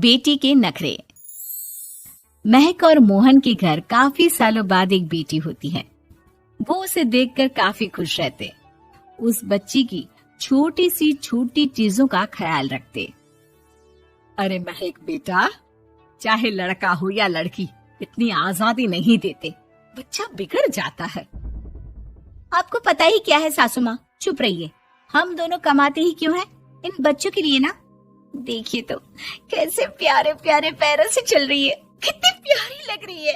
बेटी के नखरे। महक और मोहन के घर काफी सालों बाद एक बेटी होती है। वो उसे देखकर काफी खुश रहते, उस बच्ची की छोटी सी छोटी चीजों का ख्याल रखते। अरे महक बेटा, चाहे लड़का हो या लड़की, इतनी आजादी नहीं देते, बच्चा बिगड़ जाता है। आपको पता ही क्या है सासू माँ, चुप रहिए। हम दोनों कमाते ही क्यों हैं? इन बच्चों के लिए ना। देखिए तो कैसे प्यारे प्यारे पैरों से चल रही है, कितनी प्यारी लग रही है।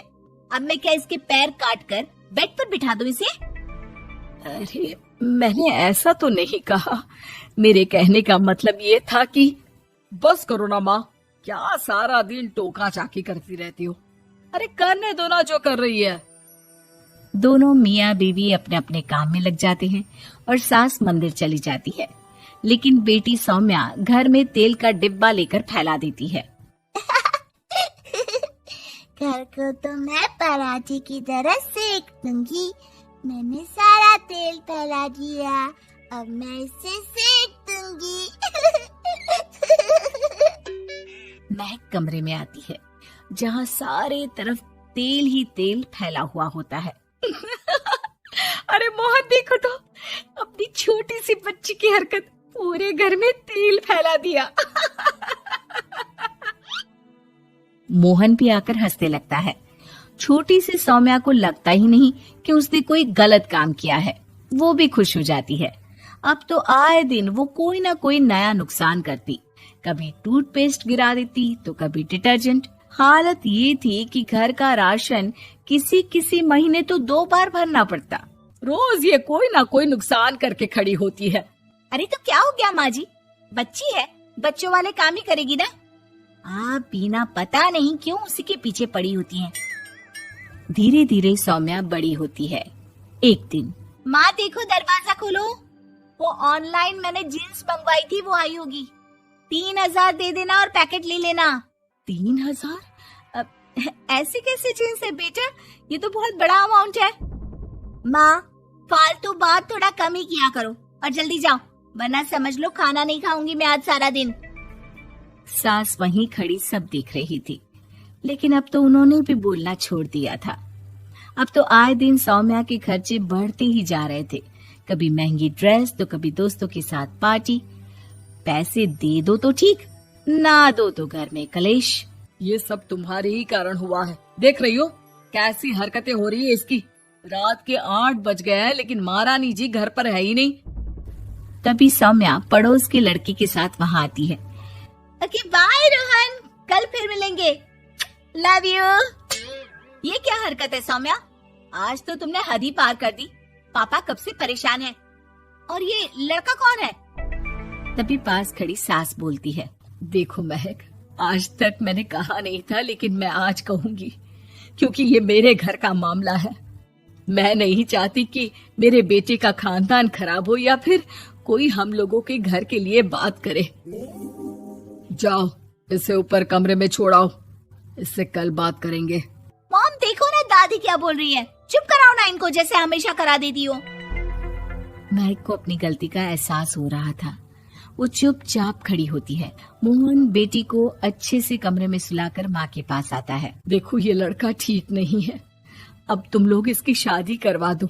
अब मैं क्या इसके पैर काट कर बेड पर बिठा दूं इसे? अरे मैंने ऐसा तो नहीं कहा, मेरे कहने का मतलब ये था कि बस करो ना माँ, क्या सारा दिन टोका चाकी करती रहती हो। अरे करने दो ना जो कर रही है। दोनों मियाँ बीवी अपने अपने काम में लग जाते हैं और सास मंदिर चली जाती है, लेकिन बेटी सौम्या घर में तेल का डिब्बा लेकर फैला देती है। घर को तो मैं पराठे की तरह सेक दूंगी। मैंने सारा तेल फैला दिया, अब मैं इसे सेक दूंगी। महक कमरे में आती है जहाँ सारे तरफ तेल ही तेल फैला हुआ होता है। अरे मोहन देखो तो, अपनी छोटी सी बच्ची की हरकत, पूरे घर में तेल फैला दिया। मोहन भी आकर हंसने लगता है। छोटी सी सौम्या को लगता ही नहीं कि उसने कोई गलत काम किया है, वो भी खुश हो जाती है। अब तो आए दिन वो कोई ना कोई नया नुकसान करती, कभी टूथपेस्ट गिरा देती तो कभी डिटर्जेंट। हालत ये थी कि घर का राशन किसी किसी महीने तो 2 बार भरना पड़ता। रोज ये कोई ना कोई नुकसान करके खड़ी होती है। अरे तो क्या हो गया माँ जी, बच्ची है, बच्चों वाले काम ही करेगी ना। आप बिना पता नहीं क्यों उसी के पीछे पड़ी होती हैं। धीरे धीरे सौम्या बड़ी होती है। एक दिन, माँ देखो दरवाजा खोलो, वो ऑनलाइन मैंने जीन्स मंगवाई थी, वो आई होगी। 3000 दे देना और पैकेट ले लेना। 3000? ऐसी कैसी जीन्स है बेटा, ये तो बहुत बड़ा अमाउंट है। माँ फालतू बात थोड़ा कम ही किया करो और जल्दी जाओ, वरना समझ लो खाना नहीं खाऊंगी मैं आज सारा दिन। सास वहीं खड़ी सब देख रही थी, लेकिन अब तो उन्होंने भी बोलना छोड़ दिया था। अब तो आए दिन सौम्या के खर्चे बढ़ते ही जा रहे थे, कभी महंगी ड्रेस तो कभी दोस्तों के साथ पार्टी। पैसे दे दो तो ठीक, ना दो तो घर में कलेश। ये सब तुम्हारे ही कारण हुआ है। देख रही हो कैसी हरकतें हो रही है इसकी। रात के 8 बज गए हैं, लेकिन महारानी जी घर पर है ही नहीं। तभी सौम्या पड़ोस की लड़की के साथ वहाँ आती है। ओके बाय रोहन, कल फिर मिलेंगे, लव यू। ये क्या हरकत है सौम्या, आज तो तुमने हद ही पार कर दी। पापा कब से परेशान है। और ये लड़का कौन है? तभी पास खड़ी सास बोलती है, देखो महक, आज तक मैंने कहा नहीं था, लेकिन मैं आज कहूंगी, क्योंकि ये मेरे घर का मामला है। मैं नहीं चाहती कि मेरे बेटे का खानदान खराब हो या फिर कोई हम लोगों के घर के लिए बात करे। जाओ इसे ऊपर कमरे में छोड़ाओ, इससे कल बात करेंगे। मॉम देखो ना दादी क्या बोल रही है, चुप कराओ ना इनको, जैसे हमेशा करा देती हो। महक को अपनी गलती का एहसास हो रहा था, वो चुपचाप खड़ी होती है। मोहन बेटी को अच्छे से कमरे में सुलाकर माँ के पास आता है। देखो ये लड़का ठीक नहीं है, अब तुम लोग इसकी शादी करवा दो,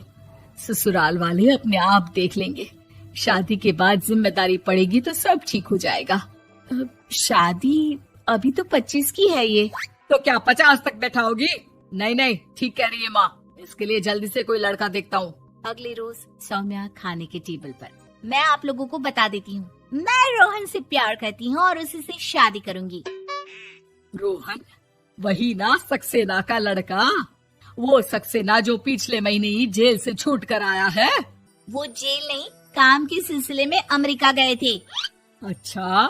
ससुराल वाले अपने आप देख लेंगे। शादी के बाद जिम्मेदारी पड़ेगी तो सब ठीक हो जाएगा। शादी अभी तो 25 की है ये। तो क्या 50 तक बैठाओगी? नहीं नहीं, ठीक कह रही है माँ, इसके लिए जल्दी से कोई लड़का देखता हूँ। अगले रोज सौम्या खाने के टेबल पर, मैं आप लोगों को बता देती हूँ, मैं रोहन से प्यार करती हूँ और उसी से शादी करूंगी। रोहन? वही ना सक्सेना का लड़का, वो सक्सेना जो पिछले महीने ही जेल से छूट कर आया है। वो जेल नहीं, काम के सिलसिले में अमेरिका गए थे। अच्छा,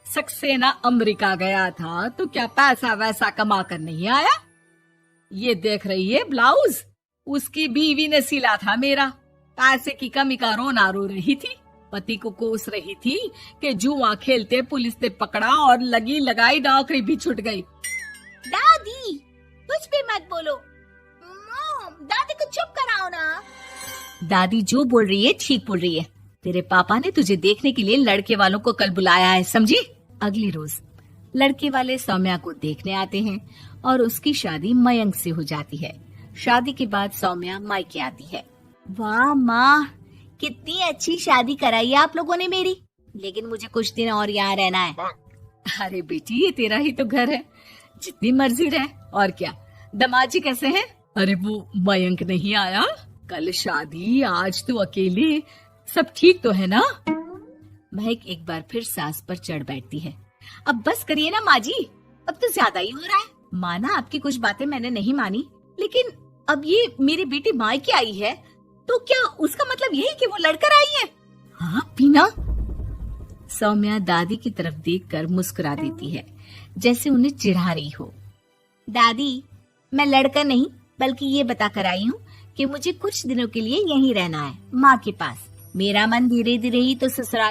सक्सेना अमेरिका गया था तो क्या पैसा वैसा कमा कर नहीं आया? ये देख रही है ब्लाउज, उसकी बीवी ने सिला था मेरा। पैसे की कमी का रोना रो रही थी, पति को कोस रही थी कि जुआ खेलते पुलिस ने पकड़ा और लगी लगाई नौकरी भी छूट गई। दादी कुछ भी मत बोलो, दादी को चुप कराओ ना। दादी जो बोल रही है ठीक बोल रही है, तेरे पापा ने तुझे देखने के लिए लड़के वालों को कल बुलाया है, समझी? अगली रोज लड़के वाले सौम्या को देखने आते हैं और उसकी शादी मयंक से हो जाती है। शादी के बाद सौम्या मायके आती है। वाह माँ, कितनी अच्छी शादी कराई है आप लोगों ने मेरी। लेकिन मुझे कुछ दिन और यहाँ रहना है। अरे बेटी, ये तेरा ही तो घर है, जितनी मर्जी रह। और क्या, दमाजी कैसे हैं? अरे वो मयंक नहीं आया, कल शादी, आज तू अकेले, सब ठीक तो है ना? महक एक बार फिर सास पर चढ़ बैठती है। अब बस करिए ना माँ जी, अब तो ज्यादा ही हो रहा है। माना आपकी कुछ बातें मैंने नहीं मानी, लेकिन अब ये मेरी बेटी मायके आई है तो क्या उसका मतलब यही कि वो लड़कर आई है? हाँ पीना। सौम्या दादी की तरफ देखकर मुस्कुरा देती है, जैसे उन्हें चिढ़ा रही हो। दादी, मैं लड़का नहीं बल्कि ये बता कर आई हूँ कि मुझे कुछ दिनों के लिए यहीं रहना है, माँ के पास। मेरा मन धीरे धीरे ही तो ससुराल